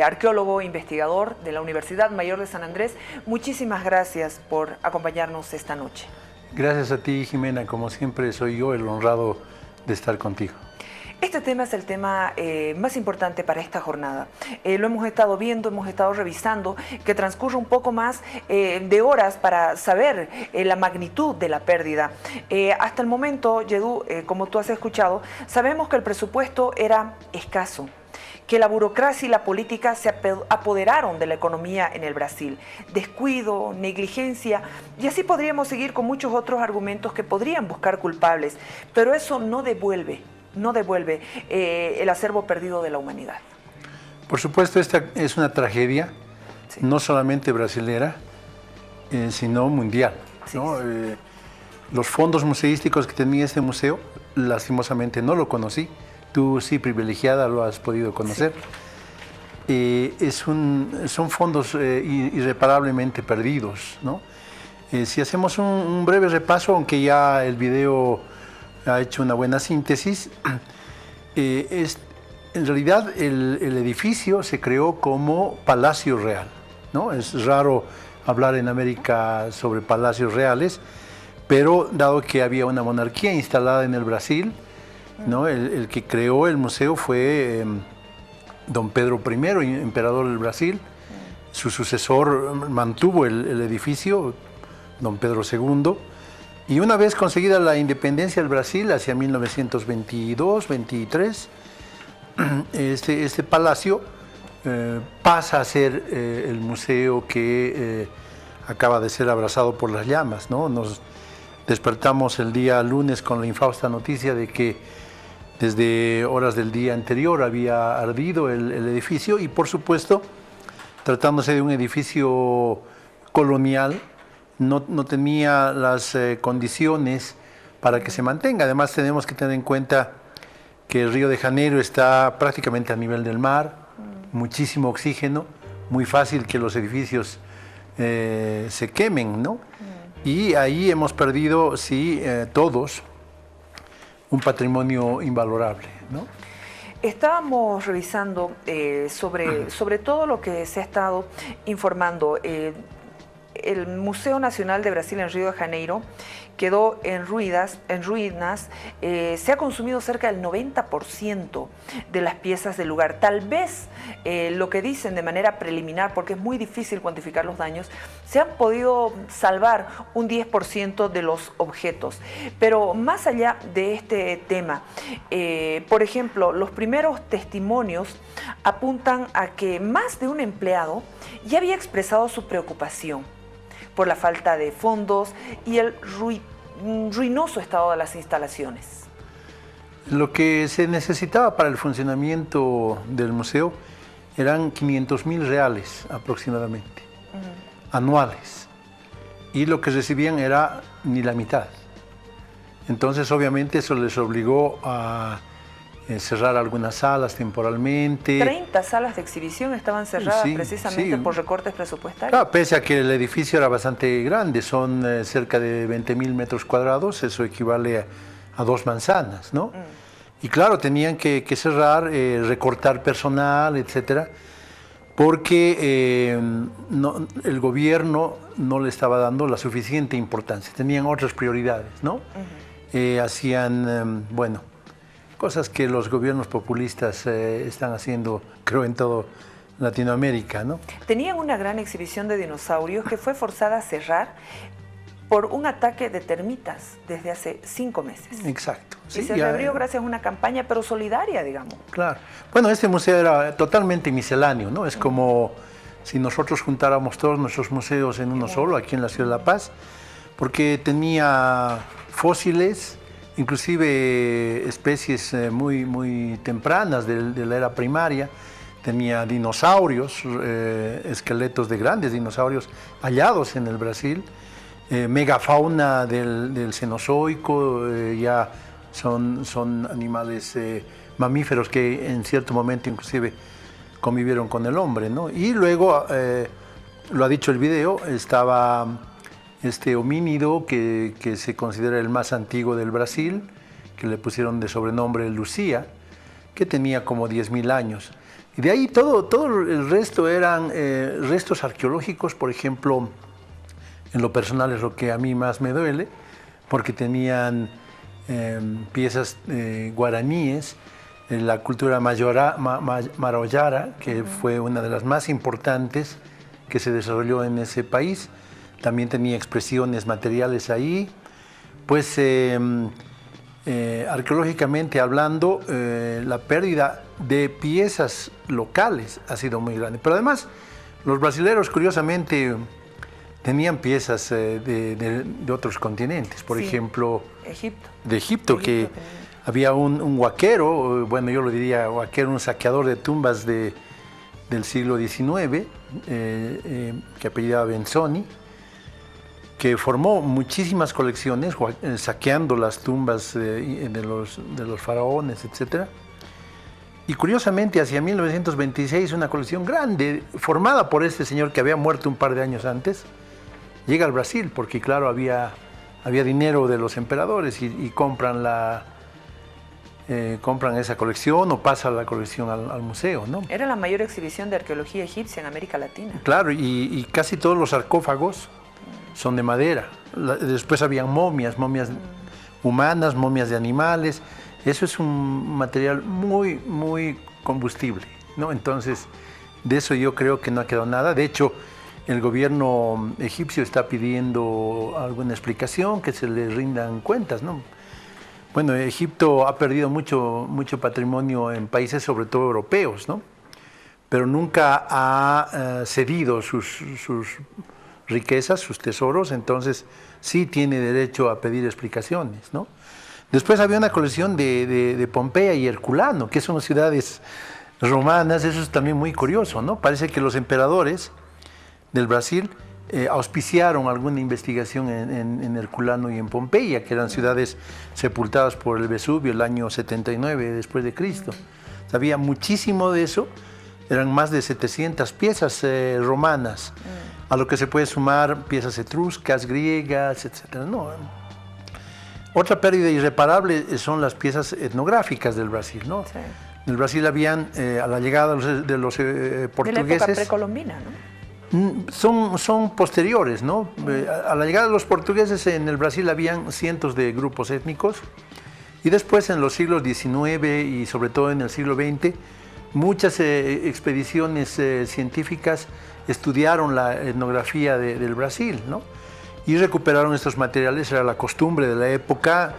arqueólogo, investigador de la Universidad Mayor de San Andrés. Muchísimas gracias por acompañarnos esta noche. Gracias a ti, Jimena. Como siempre, soy yo el honrado de estar contigo. Este tema es el tema más importante para esta jornada. Lo hemos estado viendo, hemos estado revisando, que transcurre un poco más de horas para saber la magnitud de la pérdida. Hasta el momento, Yedú, como tú has escuchado, sabemos que el presupuesto era escaso, que la burocracia y la política se apoderaron de la economía en el Brasil. Descuido, negligencia, y así podríamos seguir con muchos otros argumentos que podrían buscar culpables, pero eso no devuelve el acervo perdido de la humanidad. Por supuesto, esta es una tragedia, sí, no solamente brasilera, sino mundial, sí, ¿no? Los fondos museísticos que tenía este museo, lastimosamente no lo conocí. Tú sí, privilegiada, lo has podido conocer. Sí. Son fondos irreparablemente perdidos, ¿no? Si hacemos un breve repaso, aunque ya el video ha hecho una buena síntesis, en realidad el edificio se creó como palacio real, ¿no? Es raro hablar en América sobre palacios reales, pero dado que había una monarquía instalada en el Brasil, ¿no? El que creó el museo fue don Pedro I, emperador del Brasil. Su sucesor mantuvo el edificio, don Pedro II. Y una vez conseguida la independencia del Brasil, hacia 1922-23, este palacio pasa a ser el museo que acaba de ser abrazado por las llamas, ¿no? Nos despertamos el día lunes con la infausta noticia de que desde horas del día anterior había ardido el edificio y, por supuesto, tratándose de un edificio colonial, no tenía las condiciones para que se mantenga. Además, tenemos que tener en cuenta que el Río de Janeiro está prácticamente a nivel del mar, muchísimo oxígeno, muy fácil que los edificios se quemen, ¿no? Y ahí hemos perdido, sí, todos, un patrimonio invalorable, ¿no? Estábamos revisando sobre todo lo que se ha estado informando. El Museo Nacional de Brasil en Río de Janeiro quedó en ruinas, se ha consumido cerca del 90% de las piezas del lugar. Tal vez lo que dicen de manera preliminar, porque es muy difícil cuantificar los daños, se han podido salvar un 10% de los objetos. Pero más allá de este tema, por ejemplo, los primeros testimonios apuntan a que más de un empleado ya había expresado su preocupación por la falta de fondos y el ruinoso estado de las instalaciones. Lo que se necesitaba para el funcionamiento del museo eran 500.000 reales aproximadamente, anuales, y lo que recibían era ni la mitad. Entonces, obviamente, eso les obligó a cerrar algunas salas temporalmente. 30 salas de exhibición estaban cerradas, sí, precisamente, sí, por recortes presupuestarios. Claro, pese a que el edificio era bastante grande, son cerca de 20.000 metros cuadrados, eso equivale a 2 manzanas, ¿no? Y claro, tenían que cerrar, recortar personal, etcétera, porque el gobierno no le estaba dando la suficiente importancia, tenían otras prioridades, ¿no? Hacían, bueno, cosas que los gobiernos populistas están haciendo, creo, en todo Latinoamérica, ¿no? Tenían una gran exhibición de dinosaurios que fue forzada a cerrar por un ataque de termitas desde hace 5 meses. Exacto. Y sí, se reabrió gracias a una campaña, pero solidaria, digamos. Claro. Bueno, este museo era totalmente misceláneo, ¿no? Es como si nosotros juntáramos todos nuestros museos en uno solo, aquí en la ciudad de La Paz, porque tenía fósiles, inclusive especies muy tempranas de la era primaria. Tenía dinosaurios, esqueletos de grandes dinosaurios hallados en el Brasil, megafauna del Cenozoico, ya son animales mamíferos que en cierto momento inclusive convivieron con el hombre, ¿no? Y luego, lo ha dicho el video, estaba este homínido que se considera el más antiguo del Brasil, que le pusieron de sobrenombre Lucía, que tenía como 10.000 años. Y de ahí todo el resto eran restos arqueológicos, por ejemplo, en lo personal es lo que a mí más me duele, porque tenían piezas guaraníes, la cultura maroyara, que fue una de las más importantes que se desarrolló en ese país. También tenía expresiones materiales ahí. Pues arqueológicamente hablando, la pérdida de piezas locales ha sido muy grande. Pero además, los brasileños curiosamente tenían piezas de otros continentes. Por ejemplo, Egipto. De Egipto, que había un huaquero, bueno, yo lo diría huaquero, un saqueador de tumbas del siglo XIX, que apellidaba Benzoni, que formó muchísimas colecciones saqueando las tumbas de los faraones, etc. Y curiosamente, hacia 1926, una colección grande, formada por este señor que había muerto un par de años antes, llega al Brasil, porque claro, había dinero de los emperadores y compran esa colección o pasa la colección al museo, ¿no? Era la mayor exhibición de arqueología egipcia en América Latina. Claro, y casi todos los sarcófagos son de madera. Después habían momias humanas, momias de animales. Eso es un material muy, muy combustible, ¿no? Entonces, de eso yo creo que no ha quedado nada. De hecho, el gobierno egipcio está pidiendo alguna explicación, que se le rindan cuentas, ¿no? Bueno, Egipto ha perdido mucho patrimonio en países, sobre todo europeos, ¿no? Pero nunca ha cedido sus riquezas, sus tesoros, entonces sí tiene derecho a pedir explicaciones, ¿no? Después había una colección de Pompeya y Herculano, que son ciudades romanas. Eso es también muy curioso, ¿no? Parece que los emperadores del Brasil auspiciaron alguna investigación en Herculano y en Pompeya, que eran ciudades sepultadas por el Vesubio el año 79 después de Cristo. Sabía muchísimo de eso, eran más de 700 piezas romanas, a lo que se puede sumar piezas etruscas, griegas, etc. No. Otra pérdida irreparable son las piezas etnográficas del Brasil, ¿no? Sí. En el Brasil habían, a la llegada de los portugueses... De la época precolombina, ¿no? Son posteriores, ¿no? A la llegada de los portugueses en el Brasil habían cientos de grupos étnicos y después en los siglos XIX y sobre todo en el siglo XX muchas expediciones científicas estudiaron la etnografía del Brasil, ¿no? Y recuperaron estos materiales. Era la costumbre de la época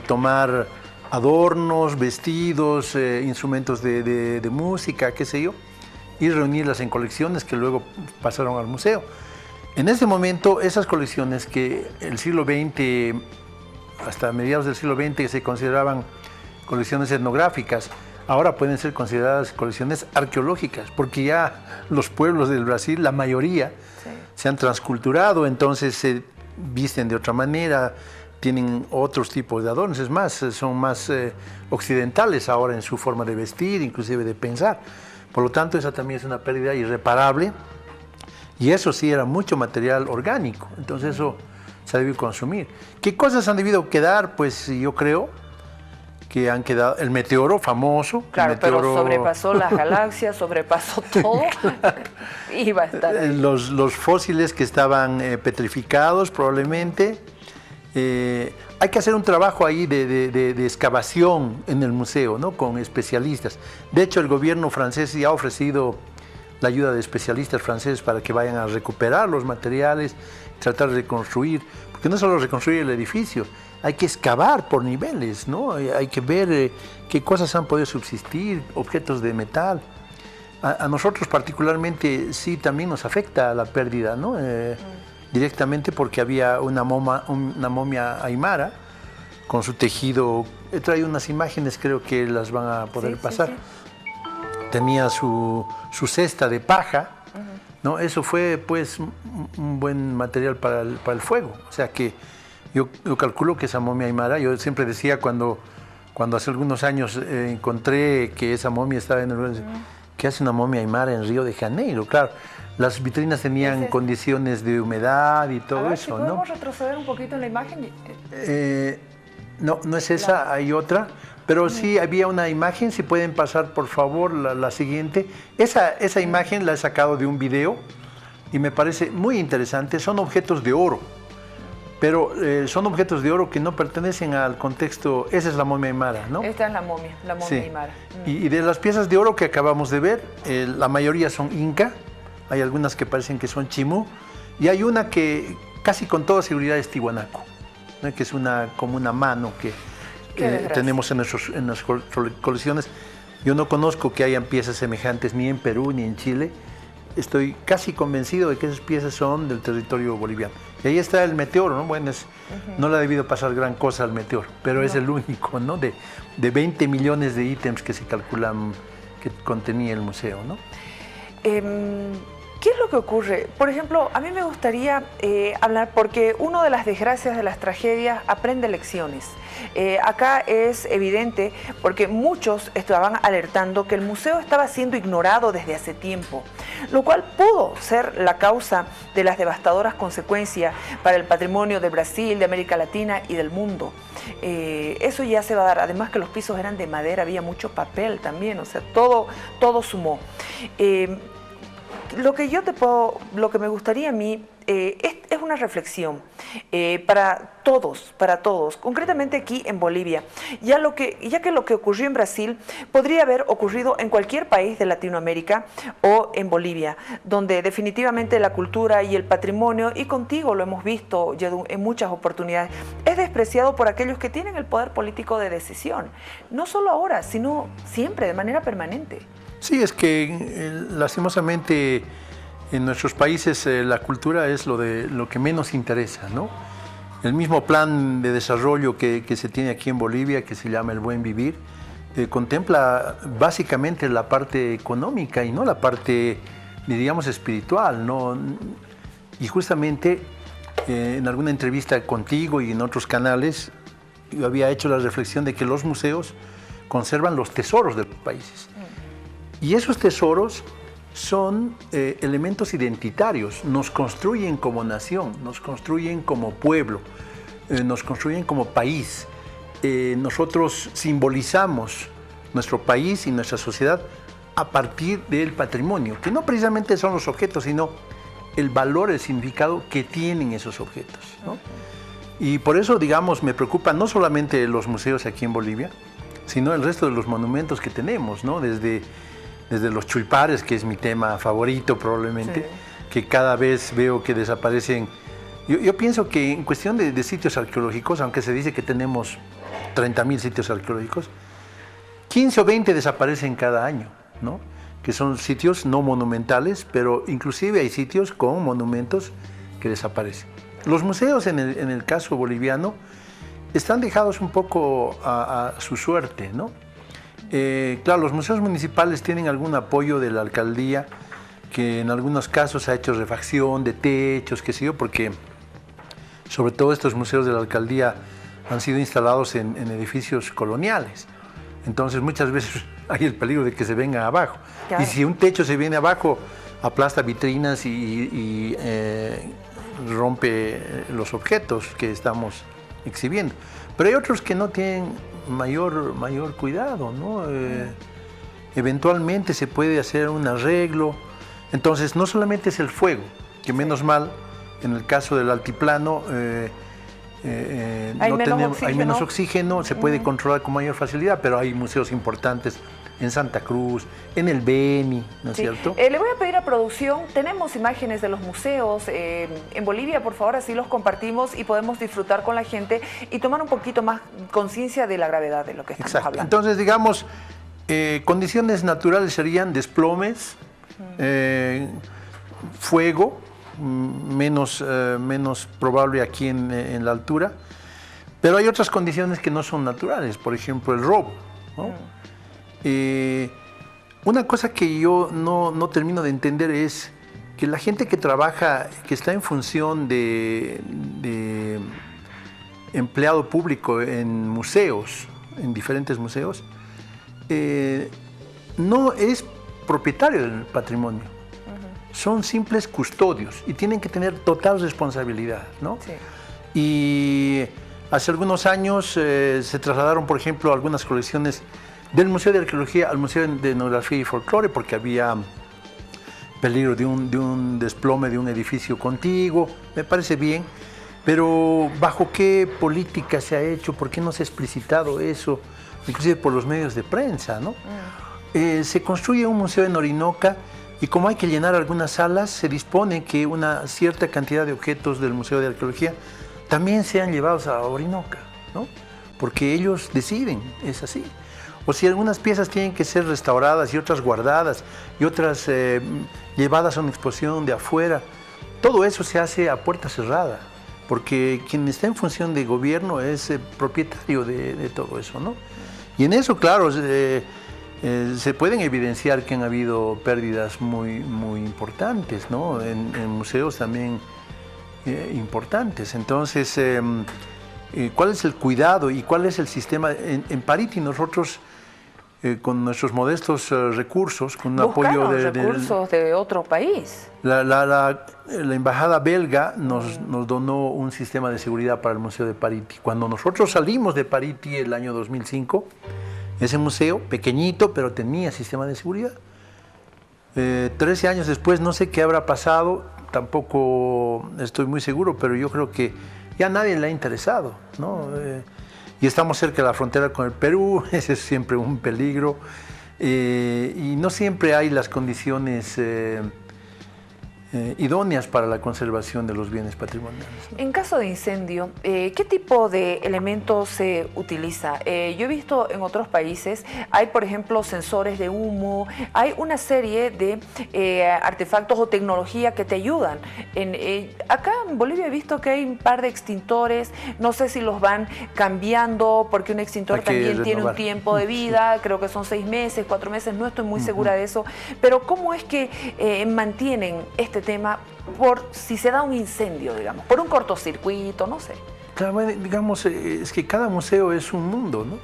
tomar adornos, vestidos, instrumentos de música, qué sé yo, y reunirlas en colecciones que luego pasaron al museo. En ese momento, esas colecciones que el siglo XX, hasta mediados del siglo XX, se consideraban colecciones etnográficas, ahora pueden ser consideradas colecciones arqueológicas, porque ya los pueblos del Brasil, la mayoría, sí, se han transculturado, entonces se visten de otra manera, tienen otros tipos de adornos, es más, son más occidentales ahora en su forma de vestir, inclusive de pensar. Por lo tanto, esa también es una pérdida irreparable, y eso sí era mucho material orgánico, entonces eso se ha debido consumir. ¿Qué cosas han debido quedar? Pues yo creo que han quedado el meteoro famoso. Claro, meteoro... pero sobrepasó las galaxias, sobrepasó todo, iba a estar ahí. Los fósiles que estaban petrificados probablemente. Hay que hacer un trabajo ahí de excavación en el museo, ¿no? Con especialistas. De hecho, el gobierno francés ya ha ofrecido la ayuda de especialistas franceses para que vayan a recuperar los materiales, tratar de reconstruir, porque no solo reconstruir el edificio, hay que excavar por niveles, ¿no? Hay que ver qué cosas han podido subsistir, objetos de metal. A nosotros particularmente sí también nos afecta la pérdida, ¿no? Directamente, porque había una momia aymara con su tejido. He traído unas imágenes, creo que las van a poder pasar. Sí. Tenía su cesta de paja, ¿no? Eso fue pues un buen material para el fuego. O sea que yo calculo que esa momia aymara, yo siempre decía cuando hace algunos años encontré que esa momia estaba en el... ¿Qué hace una momia aymara en Río de Janeiro? Claro, las vitrinas tenían condiciones de humedad y todo eso, ¿no? ¿Podemos retroceder un poquito en la imagen? No es esa, hay otra. Pero sí había una imagen, si pueden pasar por favor la siguiente. Esa imagen la he sacado de un video y me parece muy interesante. Son objetos de oro, pero son objetos de oro que no pertenecen al contexto. Esa es la momia aymara, ¿no? Esta es la momia sí. Aymara. Y de las piezas de oro que acabamos de ver, la mayoría son inca, hay algunas que parecen que son chimú, y hay una que casi con toda seguridad es tiwanaku, ¿no? Que es como una mano que tenemos en nuestras colecciones. Yo no conozco que hayan piezas semejantes ni en Perú ni en Chile. Estoy casi convencido de que esas piezas son del territorio boliviano. Y ahí está el meteoro, ¿no? Bueno, no le ha debido pasar gran cosa al meteoro, pero es el único, ¿no? De 20 millones de ítems que se calculan que contenía el museo, ¿no? ¿Qué es lo que ocurre? Por ejemplo, a mí me gustaría hablar, porque una de las desgracias de las tragedias aprende lecciones. Acá es evidente porque muchos estaban alertando que el museo estaba siendo ignorado desde hace tiempo, lo cual pudo ser la causa de las devastadoras consecuencias para el patrimonio de Brasil, de América Latina y del mundo. Eso ya se va a dar, además que los pisos eran de madera, había mucho papel también, o sea, todo sumó. Lo que me gustaría a mí es una reflexión para todos, concretamente aquí en Bolivia, ya que lo que ocurrió en Brasil podría haber ocurrido en cualquier país de Latinoamérica o en Bolivia, donde definitivamente la cultura y el patrimonio, y contigo lo hemos visto ya en muchas oportunidades, es despreciado por aquellos que tienen el poder político de decisión, no solo ahora, sino siempre, de manera permanente. Sí, es que lastimosamente en nuestros países la cultura es lo que menos interesa, ¿no? El mismo plan de desarrollo que se tiene aquí en Bolivia, que se llama El Buen Vivir, contempla básicamente la parte económica y no la parte, digamos, espiritual, ¿no? Y justamente en alguna entrevista contigo y en otros canales, yo había hecho la reflexión de que los museos conservan los tesoros de los países. Y esos tesoros son elementos identitarios, nos construyen como nación, nos construyen como pueblo, nos construyen como país. Nosotros simbolizamos nuestro país y nuestra sociedad a partir del patrimonio, que no precisamente son los objetos, sino el valor, el significado que tienen esos objetos, ¿no? Y por eso, digamos, me preocupan no solamente los museos aquí en Bolivia, sino el resto de los monumentos que tenemos, ¿no? Desde los chulpares, que es mi tema favorito probablemente, sí, que cada vez veo que desaparecen. Yo pienso que en cuestión de sitios arqueológicos, aunque se dice que tenemos 30.000 sitios arqueológicos, 15 o 20 desaparecen cada año, ¿no? Que son sitios no monumentales, pero inclusive hay sitios con monumentos que desaparecen. Los museos en el caso boliviano están dejados un poco a su suerte, ¿no? Claro, los museos municipales tienen algún apoyo de la alcaldía, que en algunos casos ha hecho refacción de techos, qué sé yo, porque sobre todo estos museos de la alcaldía han sido instalados en edificios coloniales. Entonces muchas veces hay el peligro de que se vengan abajo. Claro. Y si un techo se viene abajo, aplasta vitrinas y rompe los objetos que estamos exhibiendo. Pero hay otros que no tienen mayor cuidado, ¿no? Eventualmente se puede hacer un arreglo. Entonces no solamente es el fuego, que menos mal en el caso del altiplano hay menos oxígeno, se puede controlar con mayor facilidad, pero hay museos importantes en Santa Cruz, en el Beni, ¿no es cierto? Le voy a pedir a producción, tenemos imágenes de los museos en Bolivia, por favor, así los compartimos y podemos disfrutar con la gente y tomar un poquito más conciencia de la gravedad de lo que estamos hablando. Entonces, digamos, condiciones naturales serían desplomes, fuego, menos probable aquí en la altura, pero hay otras condiciones que no son naturales, por ejemplo, el robo, ¿no? Una cosa que yo no termino de entender es que la gente que trabaja, que está en función de empleado público en museos, en diferentes museos, no es propietario del patrimonio. Son simples custodios y tienen que tener total responsabilidad, ¿no? Sí. Y Hace algunos años se trasladaron, por ejemplo, algunas colecciones del Museo de Arqueología al Museo de Etnografía y Folclore, porque había peligro de un desplome de un edificio contiguo. Me parece bien, pero ¿bajo qué política se ha hecho? ¿Por qué no se ha explicitado eso? Inclusive por los medios de prensa, ¿no? Se construye un museo en Orinoca y como hay que llenar algunas salas, se dispone que una cierta cantidad de objetos del Museo de Arqueología también sean llevados a Orinoca, ¿no? Porque ellos deciden, es así. O si algunas piezas tienen que ser restauradas y otras guardadas y otras llevadas a una exposición de afuera, todo eso se hace a puerta cerrada, porque quien está en función de gobierno es propietario de todo eso, ¿no? Y en eso, claro, se pueden evidenciar que han habido pérdidas muy importantes, ¿no? En museos también importantes. Entonces, ¿cuál es el cuidado y cuál es el sistema? En Pariti nosotros, con nuestros modestos recursos, con un apoyo recursos de otro país. La embajada belga nos donó un sistema de seguridad para el Museo de Pariti. Cuando nosotros salimos de Pariti el año 2005, ese museo, pequeñito, pero tenía sistema de seguridad. 13 años después, no sé qué habrá pasado, tampoco estoy muy seguro, pero yo creo que ya nadie le ha interesado, ¿no? Y estamos cerca de la frontera con el Perú, ese es siempre un peligro, y no siempre hay las condiciones idóneas para la conservación de los bienes patrimoniales, ¿no? En caso de incendio, ¿qué tipo de elementos se utiliza? Yo he visto en otros países, hay por ejemplo sensores de humo, hay una serie de artefactos o tecnología que te ayudan. Acá en Bolivia he visto que hay un par de extintores, no sé si los van cambiando, porque un extintor también tiene un tiempo de vida, creo que son 6 meses, 4 meses, no estoy muy segura de eso, pero ¿cómo es que mantienen este tema por si se da un incendio, digamos, por un cortocircuito, no sé? Claro, bueno, digamos, es que cada museo es un mundo, ¿no?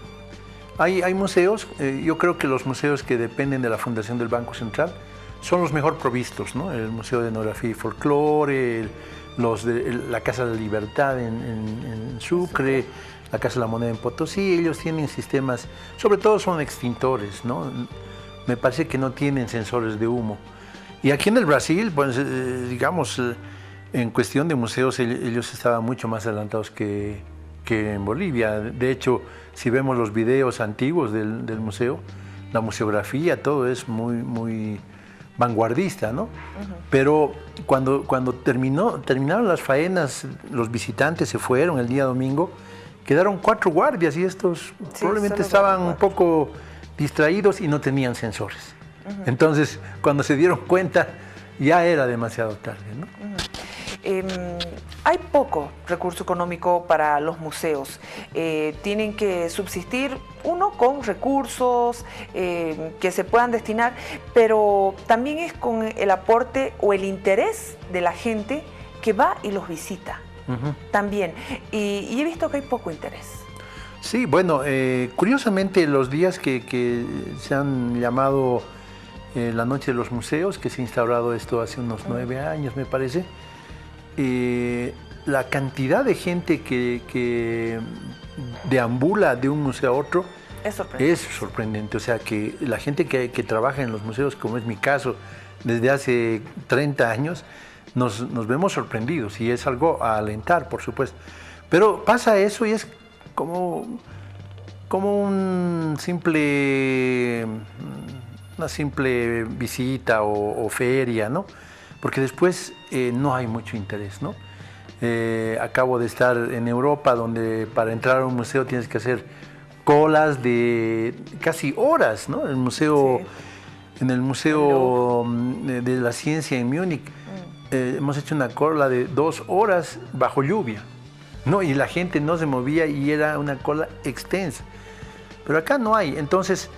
Hay museos, yo creo que los museos que dependen de la Fundación del Banco Central son los mejor provistos, ¿no? El Museo de Etnografía y Folclore, la Casa de la Libertad en Sucre, la Casa de la Moneda en Potosí, ellos tienen sistemas, sobre todo son extintores, ¿no? Me parece que no tienen sensores de humo. Y aquí en el Brasil, pues, digamos, en cuestión de museos, ellos estaban mucho más adelantados que en Bolivia. De hecho, si vemos los videos antiguos del museo, la museografía, todo es muy vanguardista, ¿no? Pero cuando terminaron las faenas, los visitantes se fueron el día domingo, quedaron 4 guardias y estos probablemente estaban un poco distraídos y no tenían sensores. Entonces, cuando se dieron cuenta, ya era demasiado tarde, ¿no? Hay poco recurso económico para los museos. Tienen que subsistir, uno, con recursos que se puedan destinar, pero también es con el aporte o el interés de la gente que va y los visita. También. Y he visto que hay poco interés. Sí, bueno, curiosamente los días que se han llamado la Noche de los Museos, que se ha instaurado esto hace unos 9 años, me parece, la cantidad de gente que deambula de un museo a otro es sorprendente. O sea, que la gente que trabaja en los museos, como es mi caso, desde hace 30 años, nos vemos sorprendidos y es algo a alentar, por supuesto. Pero pasa eso y es como una simple visita o feria, ¿no? Porque después no hay mucho interés, ¿no? Acabo de estar en Europa, donde para entrar a un museo tienes que hacer colas de casi horas, ¿no? En el Museo de la Ciencia en Múnich hemos hecho una cola de 2 horas bajo lluvia, ¿no? Y la gente no se movía y era una cola extensa. Pero acá no hay, entonces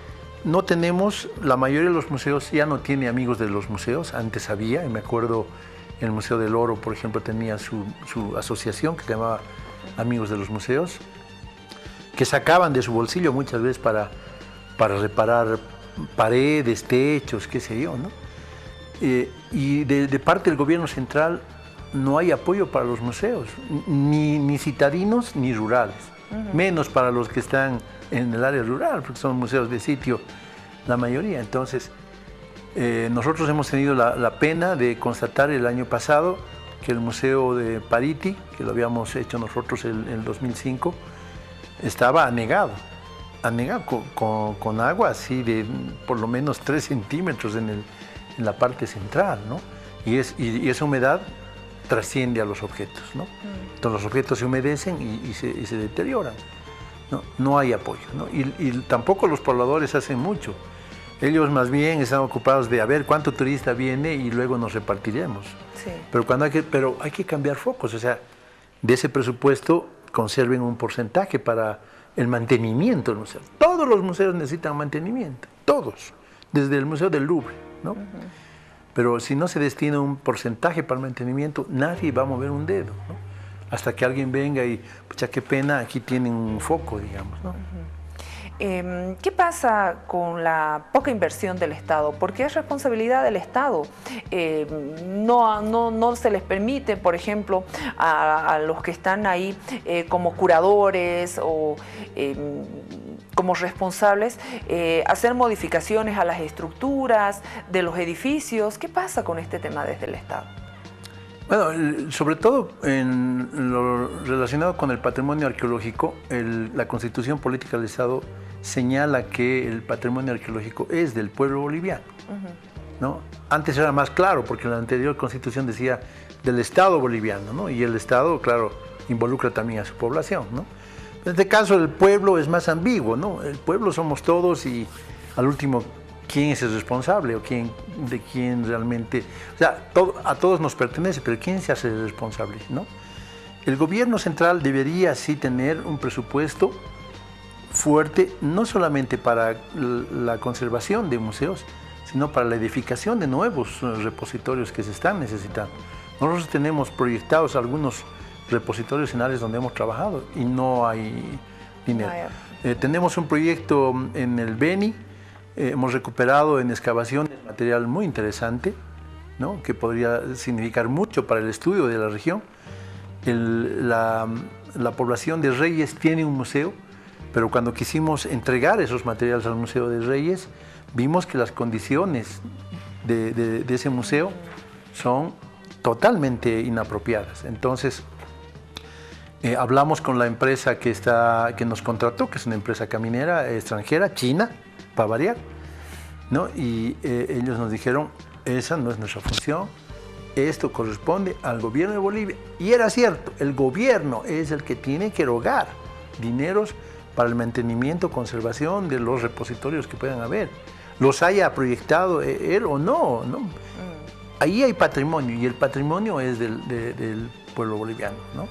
no tenemos, la mayoría de los museos ya no tiene amigos de los museos, antes había, y me acuerdo en el Museo del Oro, por ejemplo, tenía su asociación que se llamaba Amigos de los Museos, que sacaban de su bolsillo muchas veces para reparar paredes, techos, qué sé yo, ¿no? Y de parte del gobierno central no hay apoyo para los museos, ni citadinos ni rurales, menos para los que están en el área rural, porque son museos de sitio la mayoría. Entonces, nosotros hemos tenido la pena de constatar el año pasado que el Museo de Pariti, que lo habíamos hecho nosotros en el 2005, estaba anegado con agua así de por lo menos 3 centímetros en la parte central, ¿no? Y esa humedad trasciende a los objetos, ¿no? Entonces los objetos se humedecen y se deterioran, ¿no? No hay apoyo, ¿no? Y tampoco los pobladores hacen mucho. Ellos más bien están ocupados de a ver cuánto turista viene y luego nos repartiremos. Sí. Pero hay que cambiar focos, o sea, de ese presupuesto conserven un porcentaje para el mantenimiento del museo. Todos los museos necesitan mantenimiento, todos, desde el Museo del Louvre, ¿no? Pero si no se destina un porcentaje para el mantenimiento, nadie va a mover un dedo, ¿no? Hasta que alguien venga y, pucha, qué pena, aquí tienen un foco, digamos, ¿no? ¿Qué pasa con la poca inversión del Estado? Porque es responsabilidad del Estado. No se les permite, por ejemplo, a los que están ahí como curadores o como responsables, hacer modificaciones a las estructuras de los edificios. ¿Qué pasa con este tema desde el Estado? Bueno, sobre todo en lo relacionado con el patrimonio arqueológico, la Constitución Política del Estado señala que el patrimonio arqueológico es del pueblo boliviano, ¿no? Antes era más claro, porque la anterior Constitución decía del Estado boliviano, ¿no? Y el Estado, claro, involucra también a su población, ¿no? En este caso el pueblo es más ambiguo, ¿no? El pueblo somos todos y al último, ¿quién es el responsable o de quién realmente? O sea, a todos nos pertenece, pero ¿quién se hace responsable, no? El gobierno central debería sí tener un presupuesto fuerte, no solamente para la conservación de museos, sino para la edificación de nuevos repositorios que se están necesitando. Nosotros tenemos proyectados algunos repositorios en áreas donde hemos trabajado y no hay dinero. Tenemos un proyecto en el Beni. Hemos recuperado en excavaciones material muy interesante, ¿no? Que podría significar mucho para el estudio de la región. La población de Reyes tiene un museo, pero cuando quisimos entregar esos materiales al Museo de Reyes, vimos que las condiciones de ese museo son totalmente inapropiadas. Entonces, hablamos con la empresa que nos contrató, que es una empresa caminera extranjera, china, para variar, ¿no? Y ellos nos dijeron, esa no es nuestra función, esto corresponde al gobierno de Bolivia. Y era cierto, el gobierno es el que tiene que erogar dineros para el mantenimiento, conservación de los repositorios que puedan haber. Los haya proyectado él o no, ¿no? Ahí hay patrimonio y el patrimonio es del pueblo boliviano, ¿no?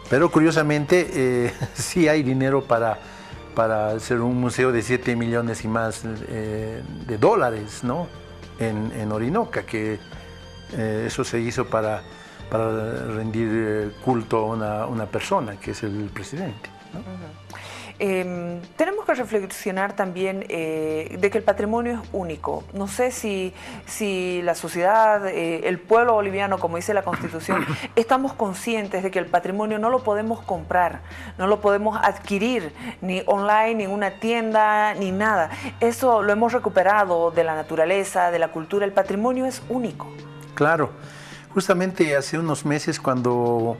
Pero curiosamente sí hay dinero para hacer un museo de 7 millones y más de dólares, ¿no? En Orinoca, que eso se hizo para rendir culto a una persona, que es el presidente, ¿no? Tenemos que reflexionar también de que el patrimonio es único. No sé si la sociedad, el pueblo boliviano, como dice la Constitución, estamos conscientes de que el patrimonio no lo podemos comprar, no lo podemos adquirir ni online, ni en una tienda, ni nada. Eso lo hemos recuperado de la naturaleza, de la cultura. El patrimonio es único. Claro. Justamente hace unos meses, cuando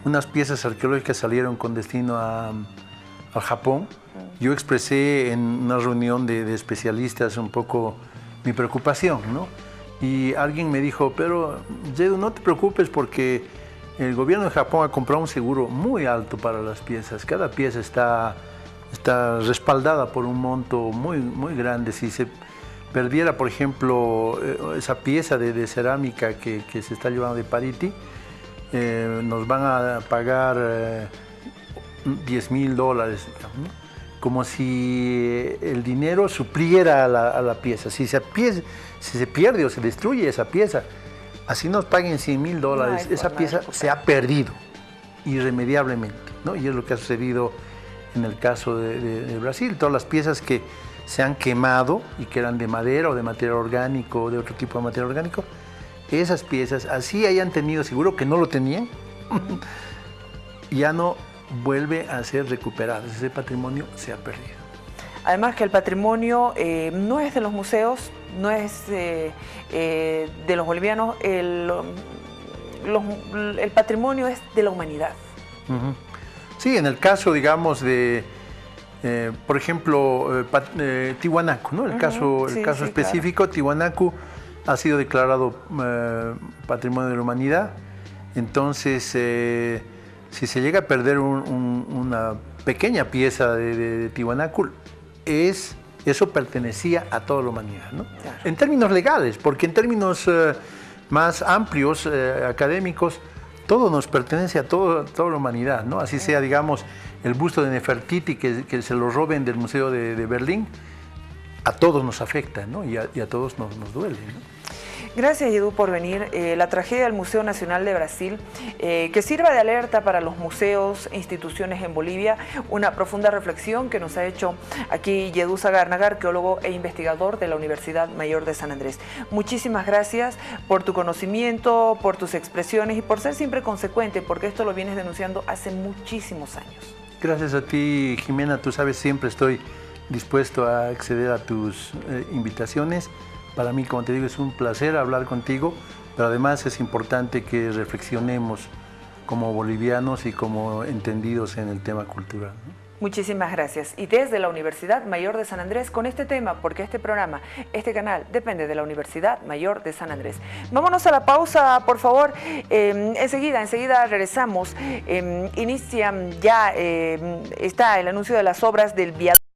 unas piezas arqueológicas salieron con destino al Japón, yo expresé en una reunión de especialistas un poco mi preocupación, ¿no? Y alguien me dijo, pero Yedu, no te preocupes porque el gobierno de Japón ha comprado un seguro muy alto para las piezas. Cada pieza está respaldada por un monto muy, muy grande. Si se perdiera, por ejemplo, esa pieza de cerámica que se está llevando de Pariti, nos van a pagar $10.000, digamos, ¿no? Como si el dinero supliera a la pieza. Si se pierde o se destruye esa pieza, así nos paguen $100.000, esa pieza se ha perdido irremediablemente, ¿no? Y es lo que ha sucedido en el caso de Brasil. Todas las piezas que se han quemado y que eran de madera o de material orgánico o de otro tipo de material orgánico, esas piezas, así hayan tenido, seguro que no lo tenían, ya no vuelve a ser recuperado, ese patrimonio se ha perdido. Además que el patrimonio no es de los museos, no es de los bolivianos, el patrimonio es de la humanidad. Sí, en el caso, digamos, de, por ejemplo, Tiwanaku, ¿no? El caso específico, claro. Tiwanaku ha sido declarado Patrimonio de la Humanidad, entonces si se llega a perder una pequeña pieza de Tiwanaku, eso pertenecía a toda la humanidad, ¿no? Claro. En términos legales, porque en términos más amplios, académicos, todo nos pertenece a toda la humanidad, ¿no? Así sea, digamos, el busto de Nefertiti, que se lo roben del Museo de Berlín, a todos nos afecta, ¿no? Y a todos nos duele, ¿no? Gracias, Yedú, por venir. La tragedia del Museo Nacional de Brasil, que sirva de alerta para los museos e instituciones en Bolivia, una profunda reflexión que nos ha hecho aquí Yedú Sagarnaga, arqueólogo e investigador de la Universidad Mayor de San Andrés. Muchísimas gracias por tu conocimiento, por tus expresiones y por ser siempre consecuente, porque esto lo vienes denunciando hace muchísimos años. Gracias a ti, Jimena. Tú sabes, siempre estoy dispuesto a acceder a tus invitaciones. Para mí, como te digo, es un placer hablar contigo, pero además es importante que reflexionemos como bolivianos y como entendidos en el tema cultural, ¿no? Muchísimas gracias. Y desde la Universidad Mayor de San Andrés con este tema, porque este programa, este canal, depende de la Universidad Mayor de San Andrés. Vámonos a la pausa, por favor. Enseguida regresamos. Inicia ya, está el anuncio de las obras del viaducto.